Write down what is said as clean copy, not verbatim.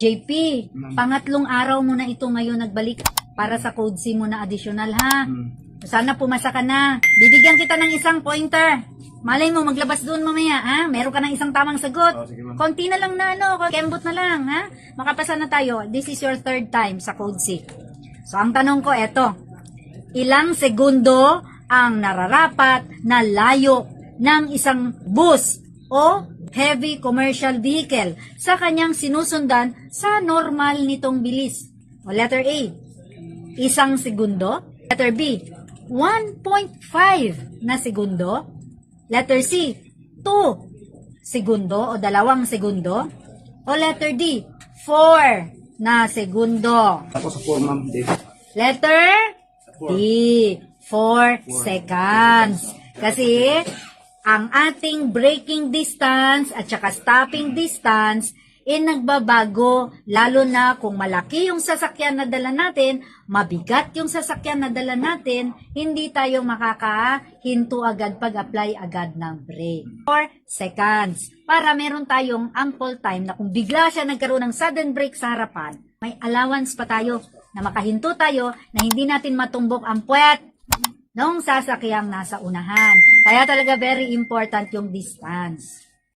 JP, pangatlong araw mo na ito ngayon nagbalik para sa code C mo na additional ha. Sana pumasa ka na. Bibigyan kita ng isang pointer. Malay mo, maglabas doon mamaya, ha? Meron ka ng isang tamang sagot. Konti na lang na, kembot na lang, ha? Makapasa na tayo. This is your third time sa code C. So, ang tanong ko, eto. Ilang segundo ang nararapat na layo ng isang bus o heavy commercial vehicle sa kanyang sinusundan sa normal nitong bilis? O, letter A, isang segundo. Letter B, 1.5 na segundo. Letter C, 2 segundo o 2 segundo. O letter D, 4 na segundo. Ako sa 4, ma'am. Letter D, 4 seconds. Kasi ang ating braking distance at saka stopping distance nagbabago, lalo na kung malaki yung sasakyan na dala natin, mabigat yung sasakyan na dala natin, hindi tayo makakahinto agad pag-apply agad ng brake. 4 seconds. Para meron tayong ample time na kung bigla siya nagkaroon ng sudden brake sa harapan, may allowance pa tayo na makahinto tayo na hindi natin matumbok ang puwet ng sasakyang nasa unahan. Kaya talaga very important yung distance.